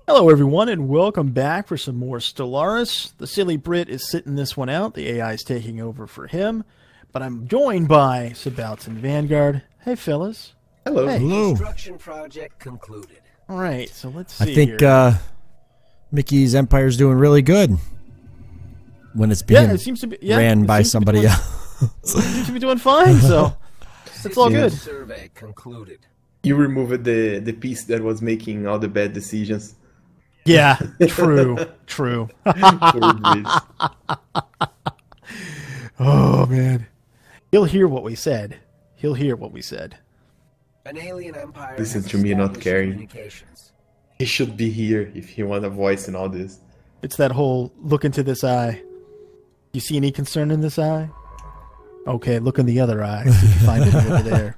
Hello, everyone, and welcome back for some more Stellaris. The silly Brit is sitting this one out. The AI is taking over for him. But I'm joined by Sabouts and Vanguard. Hey, fellas. Hello. Hey. Hello. Construction project concluded. All right, so let's see I think here. Mickey's Empire's doing really good when it's being it seems to be ran by somebody else. It seems to be doing fine, so it's all good. Survey concluded. You removed the piece that was making all the bad decisions. Yeah, true. Poor Breeze. Oh, man. He'll hear what we said. An alien empire. Listen has to me not established caring. communications. He should be here if he want a voice in all this. It's that whole look into this eye. You see any concern in this eye? Okay, look in the other eye. See if you find it over there.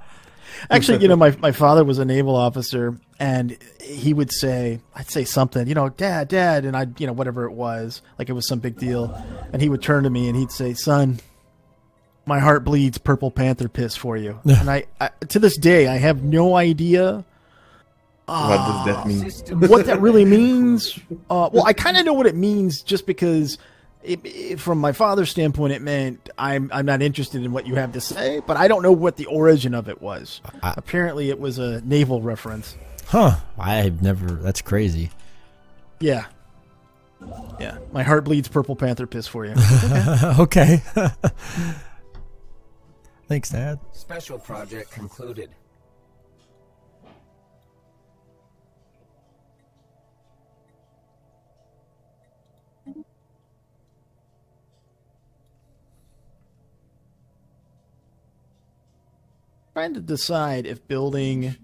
Actually, you know, my father was a naval officer, and he would say, I'd say something, you know, Dad, and I'd, you know, whatever it was, like it was some big deal. And he would turn to me and he'd say, son, my heart bleeds purple panther piss for you. And I to this day, I have no idea What does that mean? what that really means. Well, I kind of know what it means just because from my father's standpoint, it meant I'm not interested in what you have to say, but I don't know what the origin of it was. Apparently, it was a naval reference. Huh. I've never. That's crazy. Yeah. Yeah. My heart bleeds purple panther piss for you. Okay. Thanks, Dad. Special project concluded. Trying to decide if building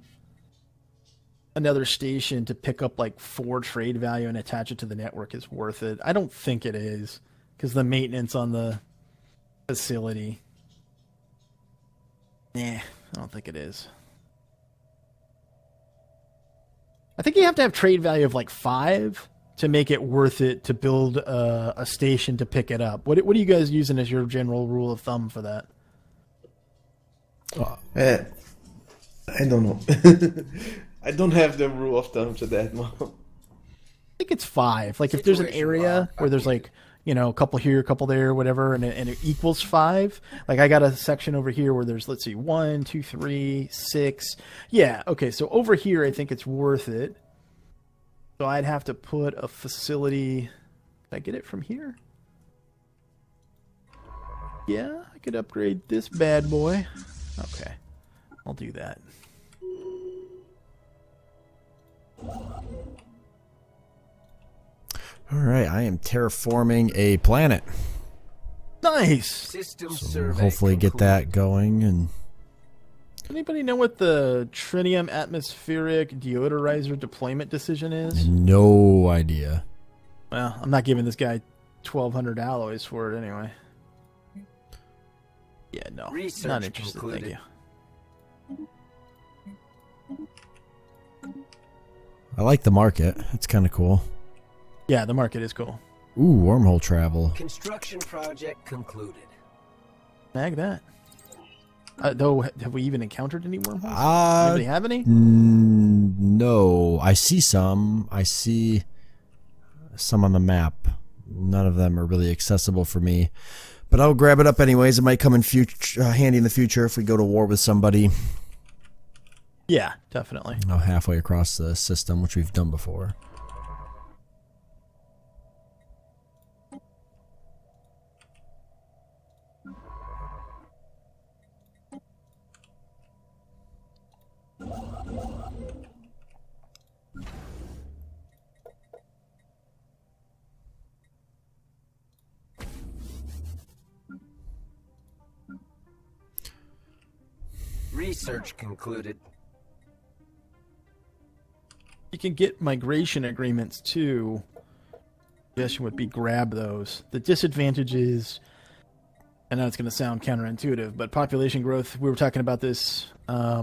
another station to pick up like 4 trade value and attach it to the network is worth it. I don't think it is because the maintenance on the facility. Nah, I don't think it is. I think you have to have trade value of like 5 to make it worth it to build a station to pick it up. What are you guys using as your general rule of thumb for that? I don't know. I don't have the rule of thumb to that, Mom. I think it's 5. Like if there's an area where there's like, you know, a couple here, a couple there, whatever, and it equals 5. Like I got a section over here where there's, let's see, 1, 2, 3, 6. Yeah, okay, so over here I think it's worth it. So I'd have to put a facility. Can I get it from here? Yeah, I could upgrade this bad boy. Okay, I'll do that. All right. I am terraforming a planet. Nice! System So we'll survey hopefully get concluded. that going. And Anybody know what the tritium atmospheric deodorizer deployment decision is? no idea. Well, I'm not giving this guy 1,200 alloys for it anyway. Yeah, no. Research Not interested, concluded. thank you. I like the market. It's kind of cool. Yeah, the market is cool. Ooh, wormhole travel. Construction project concluded. Snag that. Though, have we even encountered any wormholes? Uh, Anybody have any? No. I see some. I see some on the map. None of them are really accessible for me. But I'll grab it up anyways. It might come in handy in the future if we go to war with somebody. Yeah, definitely. Halfway across the system, which we've done before. Research concluded. You can get migration agreements too. Suggestion would be grab those. The disadvantage is, I know it's going to sound counterintuitive, but population growth, we were talking about this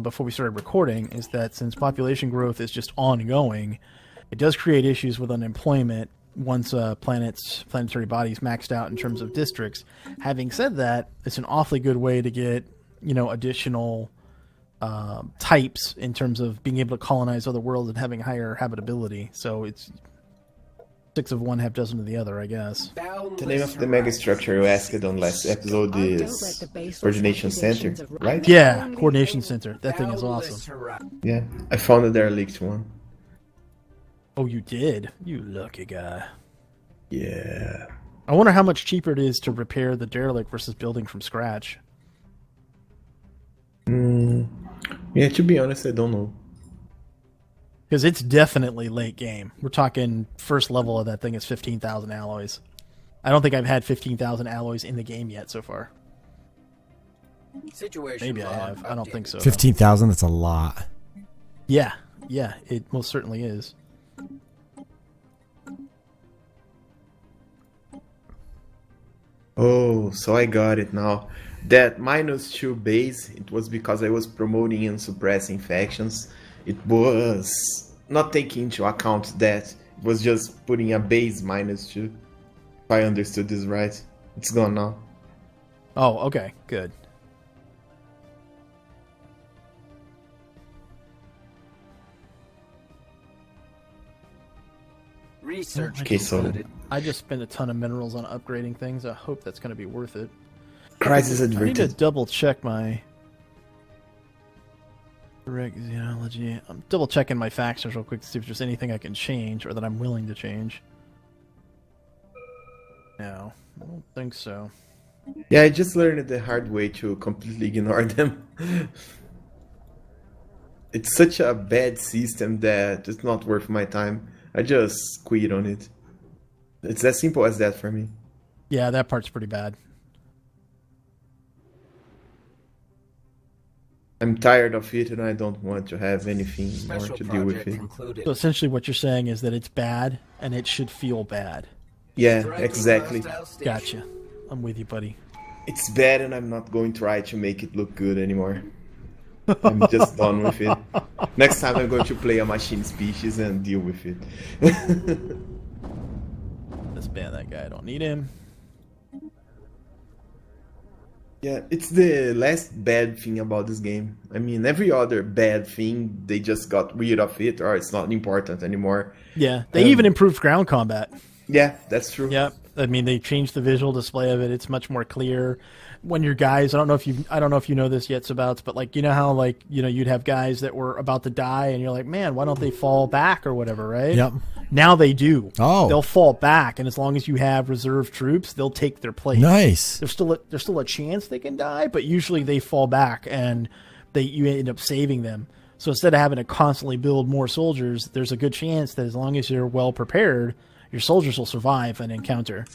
before we started recording, is that since population growth is just ongoing, it does create issues with unemployment once planetary bodies maxed out in terms of districts. Having said that, it's an awfully good way to get, you know, additional types in terms of being able to colonize other worlds and having higher habitability. So it's 6 of one, half dozen of the other, I guess. The name of the megastructure you asked on last episode is Coordination Center, right? Yeah, Coordination Center. That thing is awesome. Yeah, I found a derelict one. Oh, you did? You lucky guy. Yeah. I wonder how much cheaper it is to repair the derelict versus building from scratch. Yeah, to be honest, I don't know. Because it's definitely late game. We're talking first level of that thing is 15,000 alloys. I don't think I've had 15,000 alloys in the game yet so far. Situation Maybe I have. I don't think so. 15,000, that's a lot. Yeah, it most certainly is. Oh, so I got it now. That -2 base, it was because I was promoting and suppressing factions. It was not taking into account that. It was just putting a base -2. If I understood this right. It's gone now. Oh, okay, good. Research Okay, so concluded. I just spent a ton of minerals on upgrading things. I hope that's going to be worth it. crisis I need to adverted. double check my direct xenology. I'm double checking my factions real quick to see if there's anything I can change or that I'm willing to change. No, I don't think so. Yeah, I just learned the hard way to completely ignore them. It's such a bad system that it's not worth my time. I just quit on it. It's as simple as that for me. Yeah, that part's pretty bad. I'm tired of it and I don't want to have anything more Special to deal with project it. concluded. So essentially what you're saying is that it's bad and it should feel bad. Yeah, Striking exactly. hostile station. Gotcha. I'm with you, buddy. It's bad and I'm not going to try to make it look good anymore. I'm just done with it. Next time I'm going to play a machine species and deal with it. Let's ban that guy. I don't need him. Yeah, it's the last bad thing about this game. I mean, every other bad thing, they just got rid of it or it's not important anymore. Yeah, they even improved ground combat. Yeah, that's true. Yep. I mean, they changed the visual display of it. It's much more clear. When your guys, I don't know if you know this yet, Sabouts, but like, you know how like, you know, you'd have guys that were about to die and you're like, man, why don't they fall back or whatever, right? Yep. Now they do. Oh. They'll fall back, and as long as you have reserve troops, they'll take their place. Nice. There's still a chance they can die, but usually they fall back and you end up saving them. So instead of having to constantly build more soldiers, there's a good chance that as long as you're well prepared, your soldiers will survive an encounter.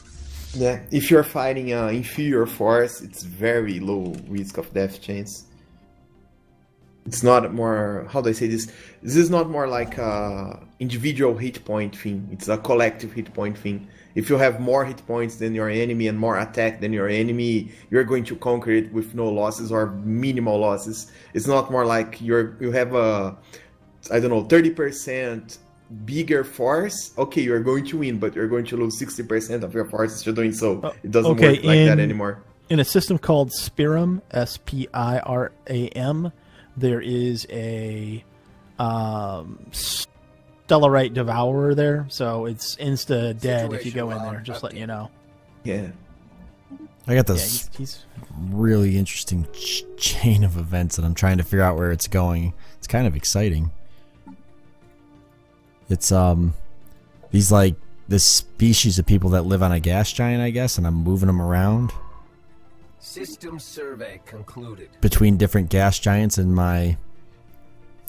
Yeah, if you're fighting an inferior force, it's very low risk of death chance. It's not more, how do I say this? This is not more like a individual hit point thing. It's a collective hit point thing. If you have more hit points than your enemy and more attack than your enemy, you're going to conquer it with no losses or minimal losses. It's not more like you have a, I don't know, 30% bigger force. Okay, you're going to win, but you're going to lose 60% of your forces to doing so. It doesn't work like that anymore. In a system called Spiram, Spiram, there is a Stellarite Devourer there, so it's insta dead if you go in there, just letting you know. Yeah. I got this he's really interesting chain of events that I'm trying to figure out where it's going. It's kind of exciting. It's these like this species of people that live on a gas giant, I guess, and I'm moving them around System survey concluded. between different gas giants in my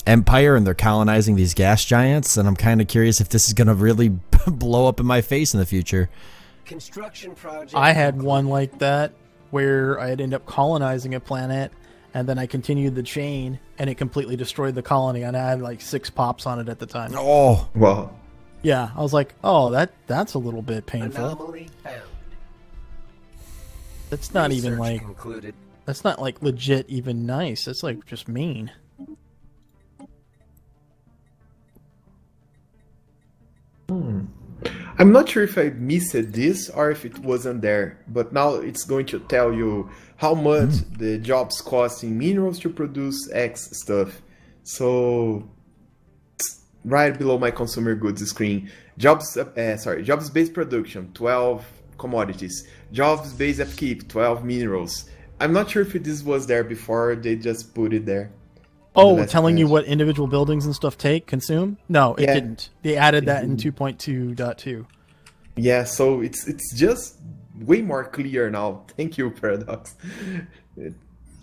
empire, and they're colonizing these gas giants, and I'm kind of curious if this is going to really blow up in my face in the future. Construction project. I had one like that where I'd end up colonizing a planet, and then I continued the chain, and it completely destroyed the colony, and I had like 6 pops on it at the time. Oh, Wow. Yeah, I was like, oh, that's a little bit painful. Anomaly found. That's not even Research like, concluded. that's not like legit even nice. That's like just mean. I'm not sure if I missed this or if it wasn't there, but now it's going to tell you how much the jobs cost in minerals to produce X stuff. So right below my consumer goods screen, jobs-based production, 12 commodities, jobs-based upkeep, 12 minerals. I'm not sure if this was there before, they just put it there. Oh, telling you what individual buildings and stuff consume? No, it didn't. They added that in 2.2.2. Yeah, so it's just way more clear now. Thank you, Paradox.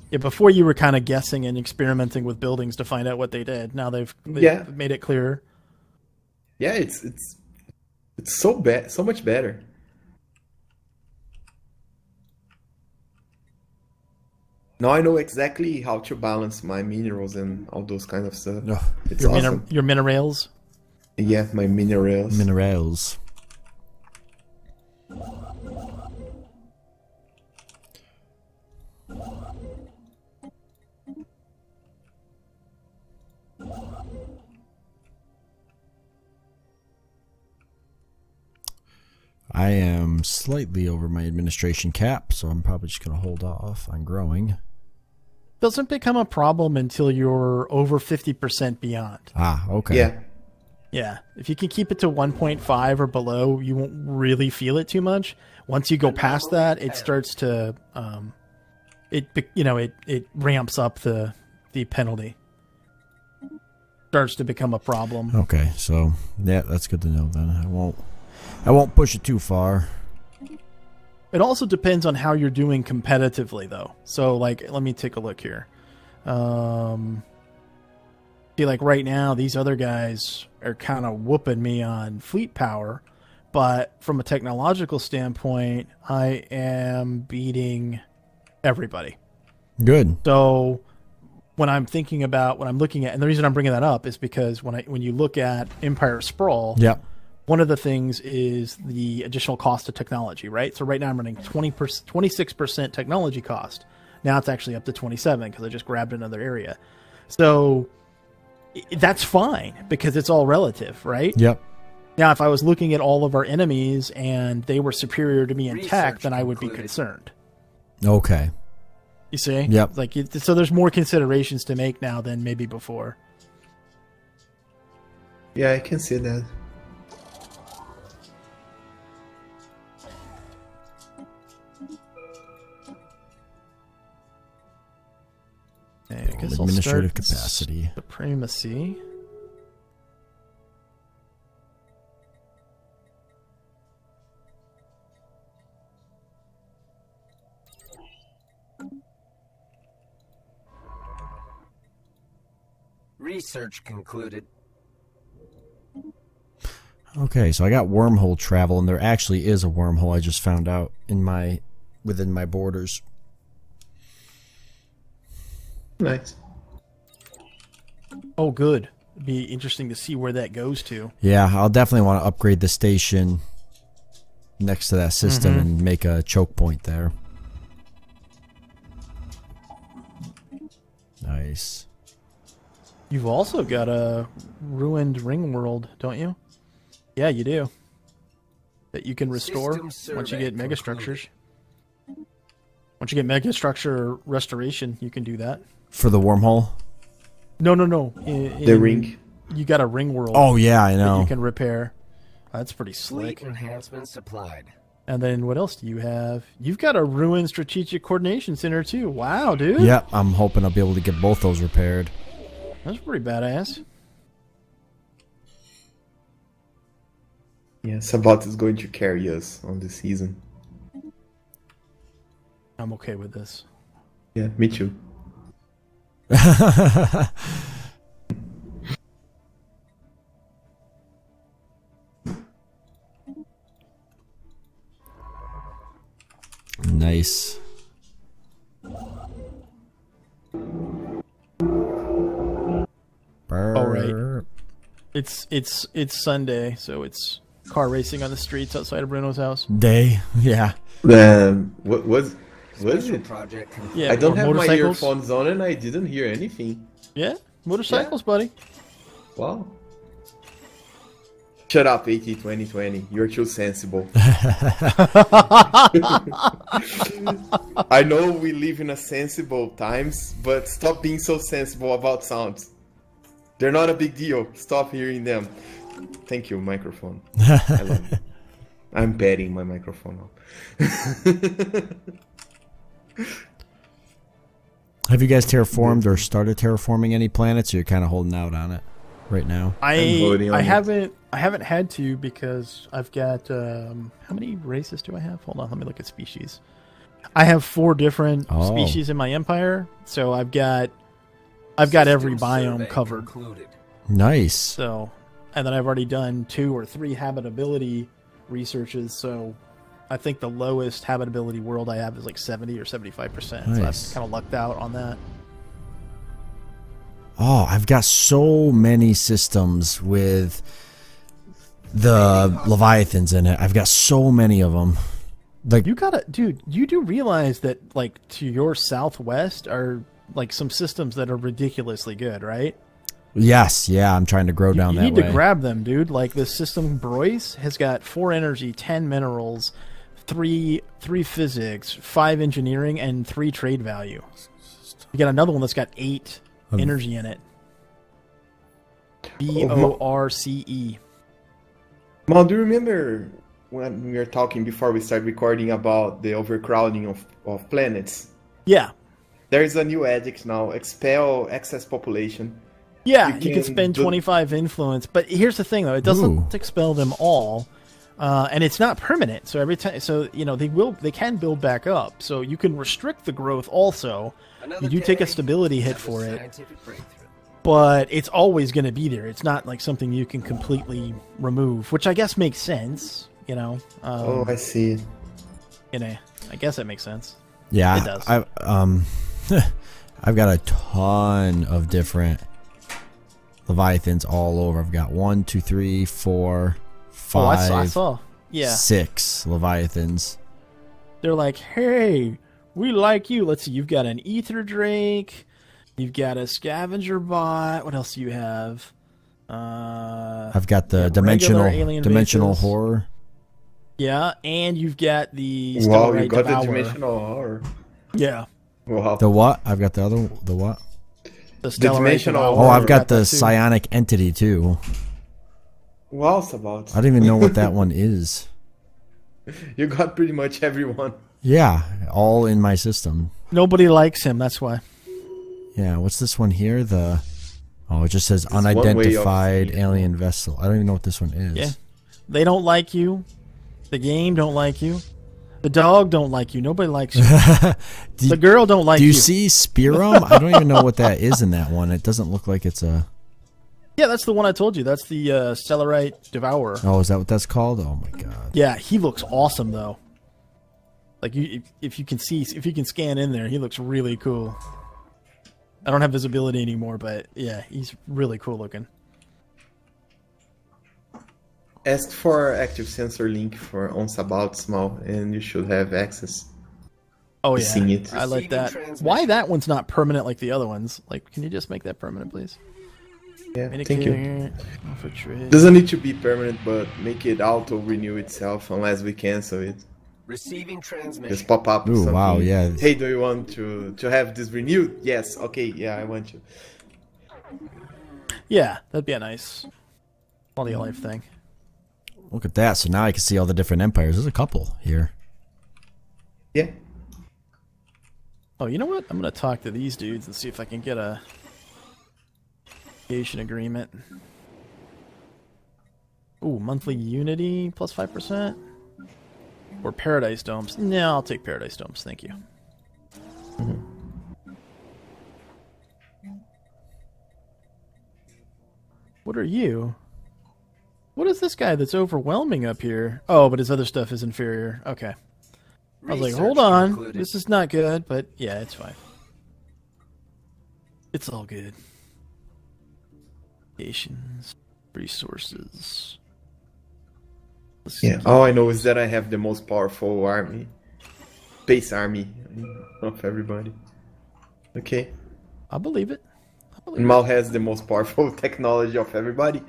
Yeah, before you were kind of guessing and experimenting with buildings to find out what they did. Now they've made it clearer. Yeah, it's so much better. Now I know exactly how to balance my minerals and all those kind of stuff. Oh, It's awesome. Your minerals? Yeah, my minerals. Minerals. I am slightly over my administration cap, so I'm probably just going to hold off on growing. Doesn't become a problem until you're over 50% beyond. Ah, okay. Yeah. Yeah. If you can keep it to 1.5 or below, you won't really feel it too much. Once you go past that, it starts to, it ramps up the penalty. Starts to become a problem. Okay, so yeah, that's good to know then. I won't push it too far. It also depends on how you're doing competitively, though. So, like, let me take a look here. See, like, right now, these other guys are kind of whooping me on fleet power. But from a technological standpoint, I am beating everybody. Good. So, when I'm looking at, and the reason I'm bringing that up is because when you look at Empire Sprawl, yeah. One of the things is the additional cost of technology, right? So right now I'm running 26% technology cost. Now it's actually up to 27 because I just grabbed another area. So that's fine because it's all relative, right? Yep. Now, if I was looking at all of our enemies and they were superior to me in tech, then I would be concerned. Okay. You see? Yep. Like, so there's more considerations to make now than maybe before. Yeah, I can see that. Okay, I guess Administrative I'll start capacity. Supremacy. Research concluded. Okay, so I got wormhole travel, and there actually is a wormhole I just found out within my borders. Nice. Oh, good. It'd be interesting to see where that goes to. Yeah, I'll definitely want to upgrade the station next to that system and make a choke point there. Nice. You've also got a ruined ring world, don't you? Yeah, you do. That you can restore once you get megastructures. Once you get megastructure restoration, you can do that. For the wormhole? No. The ring. You got a ring world. Oh, yeah, I know. That you can repair. That's pretty slick. Fleet enhancement supplied. And then what else do you have? You've got a ruined strategic coordination center, too. Wow, dude. Yep, I'm hoping I'll be able to get both those repaired. That's pretty badass. Yeah, Sabouts is going to carry us on this season. I'm okay with this. Yeah, me too. Nice. All right. It's Sunday, so it's car racing on the streets outside of Bruno's house. Day, yeah. What was it? Project Yeah, I don't or have my motorcycles. earphones on and I didn't hear anything. Yeah, motorcycles, buddy. Wow. Shut up, AT 2020. You're too sensible. I know we live in a sensible times, but stop being so sensible about sounds. They're not a big deal. Stop hearing them. Thank you, microphone. I love it. I'm petting my microphone now. Have you guys terraformed or started terraforming any planets, or you're kind of holding out on it right now? I haven't had to because I've got how many races do I have? Hold on, let me look at species. I have 4 different species in my empire, so I've got every biome covered. Nice. So, and then I've already done 2 or 3 habitability researches, so I think the lowest habitability world I have is like 70 or 75%. Nice. So I've kind of lucked out on that. Oh, I've got so many systems with the Leviathans in it. I've got so many of them. Like, You gotta, dude, you do realize that, like, to your southwest are, like, some systems that are ridiculously good, right? yes, yeah, I'm trying to grow down You that need way. to grab them, dude. Like, this system, Broyce, has got 4 energy, 10 minerals, 3 physics, 5 engineering, and 3 trade value. You got another one that's got 8 energy in it. BORCE. Mal, do you remember when we were talking before we started recording about the overcrowding of planets? Yeah. There is a new edict now, expel excess population. Yeah, you can can spend do- 25 influence, but here's the thing though, it doesn't expel them all, and it's not permanent. So every time, so you know they can build back up. So you can restrict the growth also. You do take a stability hit for it, but it's always going to be there. It's not like something you can completely remove, which I guess makes sense. You know. Oh, I see. You know, I guess that makes sense. Yeah, It does. I've got a ton of different Leviathans all over. I've got 1, 2, 3, 4, 5, I saw. Yeah. 6 Leviathans. They're like, hey, we like you. Let's see, you've got an Ether Drake, you've got a Scavenger Bot. What else do you have? I've got the regular alien dimensional bases. horror. Yeah, and you've got the Wow, Stellaris you got the Devour. dimensional horror. Yeah, Wow. The what? I've got the other. The what? the Stellaris dimensional Devour. Oh, I've got that the too. psionic entity too. Wow, Sabouts. I don't even know what that one is. You got pretty much everyone. Yeah, all in my system. Nobody likes him, that's why. Yeah, what's this one here? The it just says one way of unidentified seeing. alien vessel. I don't even know what this one is. Yeah. They don't like you. The game don't like you. The dog don't like you. Nobody likes you. The girl don't like Do you. you see Spirum? I don't even know what that is in that one. It doesn't look like it's a... Yeah, that's the one I told you. That's the Stellaris Devourer. Oh, is that what that's called? Oh my god. Yeah, he looks awesome though. Like if you can scan in there, he looks really cool. I don't have visibility anymore, but yeah, he's really cool looking. Ask for active sensor link on Sabouts Mal, and you should have access. Oh yeah, Seeing it. I like that. Transmission. Why that one's not permanent like the other ones? Like, can you just make that permanent, please? Yeah, thank you. Megacorp. Doesn't need to be permanent, but make it auto renew itself unless we cancel it. Receiving transmission. Just pop up. Ooh, something. wow, yeah. Hey, do you want to have this renewed? Yes. Okay. Yeah, I want you. Yeah, that'd be a nice quality of life thing. Look at that. So now I can see all the different empires. There's a couple here. Yeah. Oh, you know what? I'm gonna talk to these dudes and see if I can get a creation agreement. Ooh, monthly unity plus 5%. Or Paradise Domes. No, I'll take Paradise Domes. Thank you. What are you? What is this guy that's overwhelming up here? Oh, but his other stuff is inferior. Okay. I was like, hold on. Concluded. This is not good, but yeah, it's fine. It's all good. Nations, resources. Let's Yeah. see. All I know is that I have the most powerful army, base army of everybody. Okay. I believe it. I believe And Mal has the most powerful technology of everybody.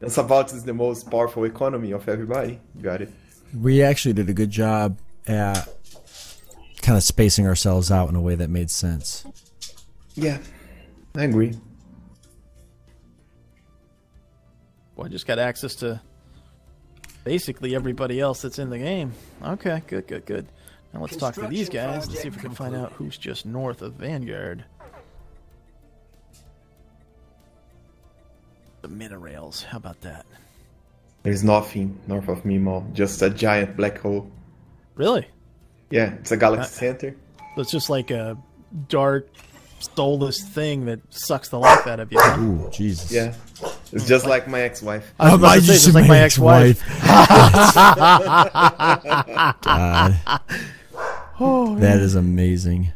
And Sabouts is the most powerful economy of everybody. Got it. We actually did a good job at kind of spacing ourselves out in a way that made sense. Yeah, I agree. Well, I just got access to basically everybody else that's in the game. Okay, good. Now let's talk to these guys and see if we can find out who's just north of Vanguard. The Minerails, how about that? There's nothing north of me, Mo. Just a giant black hole. Really? Yeah, it's a galaxy center. So it's just like a dark, soulless thing that sucks the life out of you. Huh? Ooh, Jesus. Yeah, it's just like my ex-wife. I was about to say, just like my ex-wife. God. Oh, That is amazing.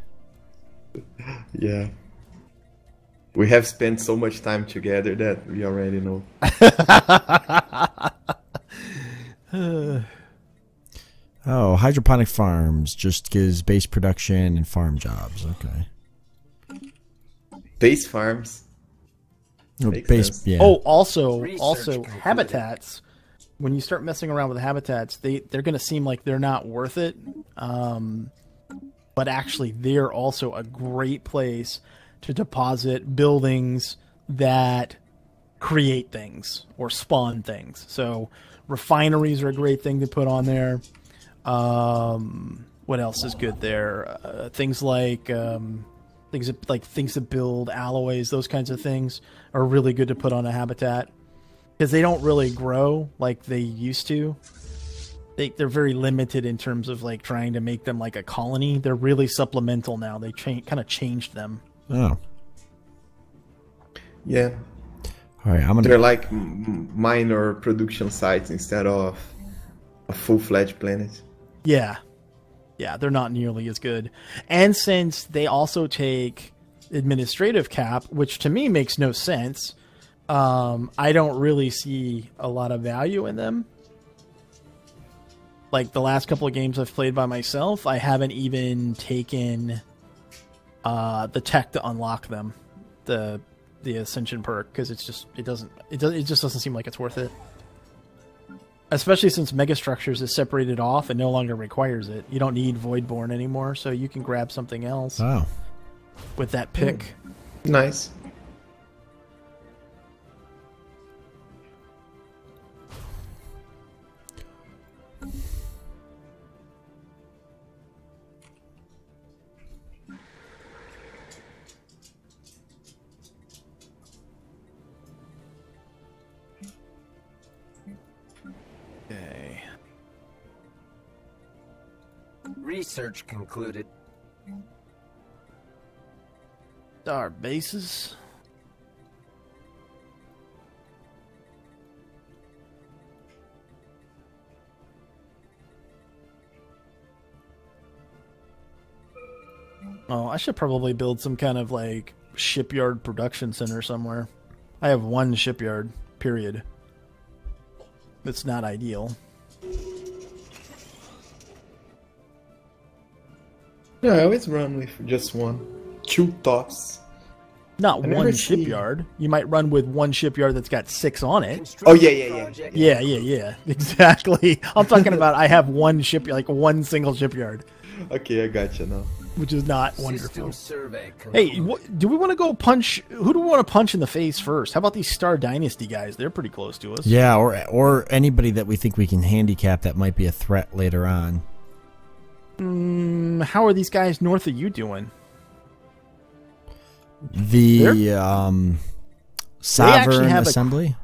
Yeah. We have spent so much time together that we already know. Oh, hydroponic farms just gives base production and farm jobs. Okay. Base farms. Oh, Makes base, sense. yeah. Oh, also Research habitats. When you start messing around with habitats, they're going to seem like they're not worth it. But actually, they're also a great place to deposit buildings that create things or spawn things. So refineries are a great thing to put on there. What else is good there? Things like things that build alloys, those kinds of things are really good to put on a habitat because they don't really grow like they used to. They're very limited in terms of like trying to make them like a colony. They're really supplemental now. They kind of changed them. Oh. Yeah. All right, I'm gonna. They're like minor production sites instead of a full-fledged planet. Yeah. Yeah, they're not nearly as good. And since they also take administrative cap, which to me makes no sense, I don't really see a lot of value in them. Like the last couple of games I've played by myself, I haven't even taken the tech to unlock them, the Ascension perk, because it just doesn't seem like it's worth it. Especially since Megastructures is separated off and no longer requires it. You don't need Voidborn anymore, so you can grab something else Wow. with that pick. Nice. Okay. Research concluded. Star bases. Oh, I should probably build some kind of like shipyard production center somewhere. I have one shipyard, period. It's not ideal. Yeah, I always run with just one. Two tops. Not I one never see- shipyard. You might run with one shipyard that's got 6 on it. Oh, yeah. Yeah. Exactly. I'm talking about I have one shipyard, like one single shipyard, Okay, I gotcha now. which is not System wonderful. survey Hey, concluded. do we want to go punch? Who do we want to punch in the face first? How about these Star Dynasty guys? They're pretty close to us. Yeah, or anybody that we think we can handicap that might be a threat later on. How are these guys north of you doing? The Sovereign have a- Assembly.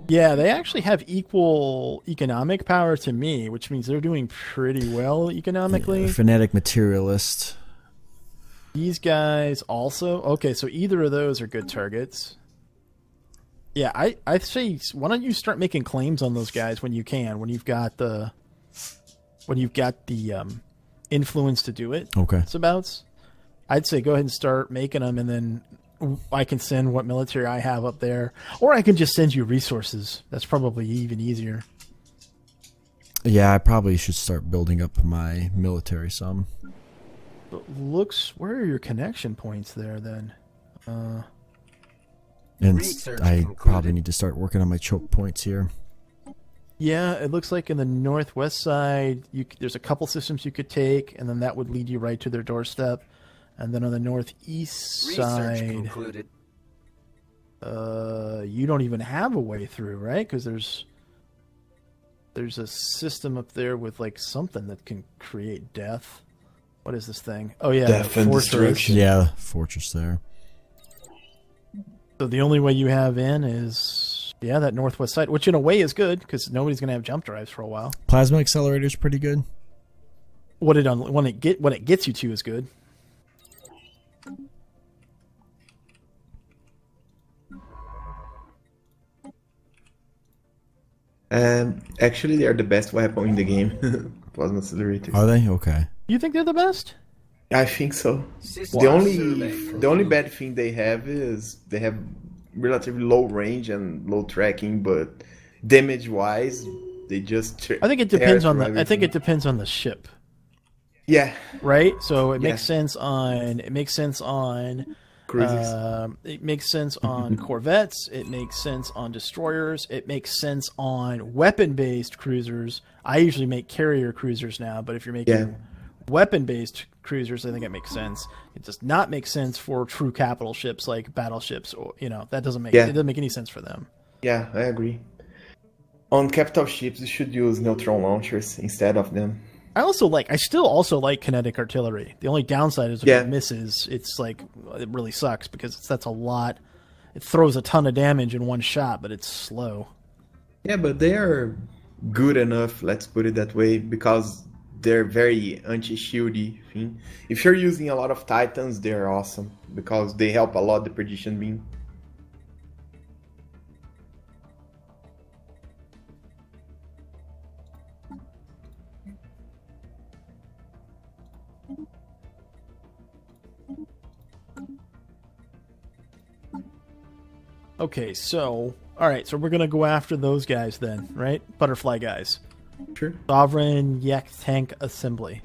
Yeah, they actually have equal economic power to me, which means they're doing pretty well economically. Fanatic Materialist. These guys also. Okay, so either of those are good targets. Yeah, I say, why don't you start making claims on those guys when you can, when you've got the influence to do it. Okay. Sabouts. I'd say go ahead and start making them, and then I can send what military I have up there, or I can just send you resources. That's probably even easier. Yeah, I probably should start building up my military some. But where are your connection points there then? And Research I concluded. probably need to start working on my choke points here. Yeah, it looks like in the northwest side, there's a couple systems you could take, and then that would lead you right to their doorstep. And then on the northeast Research side, concluded. you don't even have a way through, right? Because there's a system up there with like something that can create death. What is this thing? Oh yeah, Death and fortress. destruction. Yeah, fortress there. So the only way you have in is that northwest side, which in a way is good because nobody's gonna have jump drives for a while. Plasma accelerator's pretty good. What it gets you to is good. Actually, they are the best weapon in the game. Plasma accelerators. Are they? Okay. You think they're the best? I think so. System The survey only bad thing they have is they have relatively low range and low tracking, but damage wise, they just. I think it depends on the. I think it depends on the ship, Yeah, right? So it Yeah. makes sense on. It makes sense on. cruisers. It makes sense on corvettes. It makes sense on destroyers. It makes sense on weapon-based cruisers. I usually make carrier cruisers now, but if you're making Yeah. weapon-based cruisers, I think it makes sense. It does not make sense for true capital ships like battleships. Or that doesn't make Yeah. it doesn't make any sense for them. Yeah, I agree. On capital ships, you should use neutron launchers instead of them. I still also like kinetic artillery. The only downside is if Yeah. it misses, it's like it really sucks because that's a lot. It throws a ton of damage in one shot, but it's slow. Yeah, but they are good enough, let's put it that way, because they're very anti-shieldy thing. If you're using a lot of Titans, they're awesome because they help a lot the prediction beam. Okay, so all right, so we're gonna go after those guys then, right? Butterfly guys, Sure. Sovereign Yak Tank Assembly.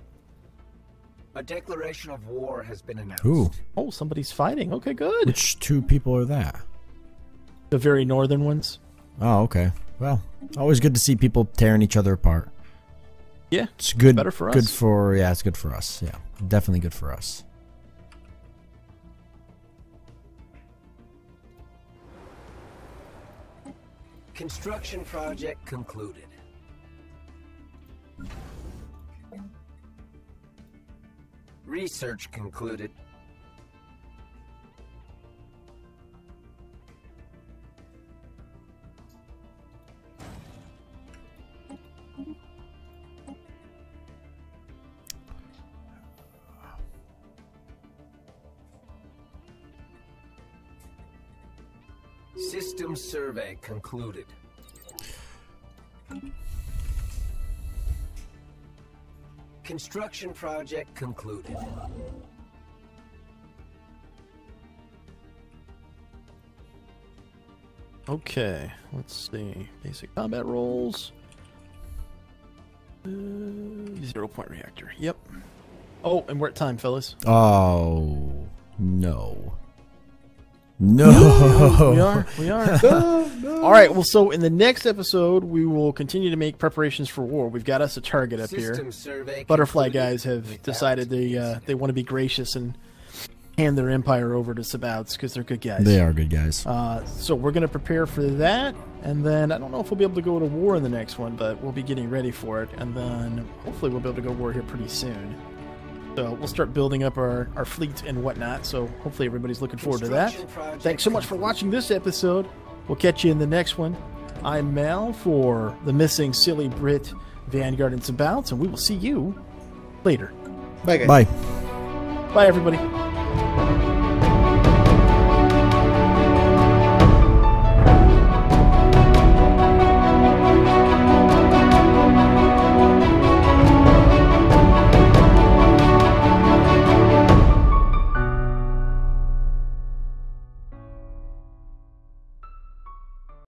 A declaration of war has been announced. Ooh. Oh, somebody's fighting. Okay, good. Which two people are that? The very northern ones. Oh, okay. Well, always good to see people tearing each other apart. Yeah, It's good. better for Good us. for it's good for us. Yeah, definitely good for us. Construction project concluded. Research concluded. System survey concluded. Construction project concluded. Okay, let's see. Basic combat rolls. 0-point reactor. Yep. Oh, and we're at time, fellas. Oh no. No. We are. All right. Well, so in the next episode, we will continue to make preparations for war. We've got us a target up here. System survey Butterfly concluded. guys have decided they want to be gracious and hand their empire over to Sabouts because they're good guys. They are good guys. So we're going to prepare for that, and then I don't know if we'll be able to go to war in the next one, but we'll be getting ready for it, and then hopefully we'll be able to go to war here pretty soon. So we'll start building up our fleet and whatnot, so hopefully everybody's looking forward to that. Construction project Thanks so much for watching this episode. We'll catch you in the next one. I'm Mal for the Missing Silly Brit, Vanguard, and Sabouts, and we will see you later. Bye, guys. Bye. Bye, everybody.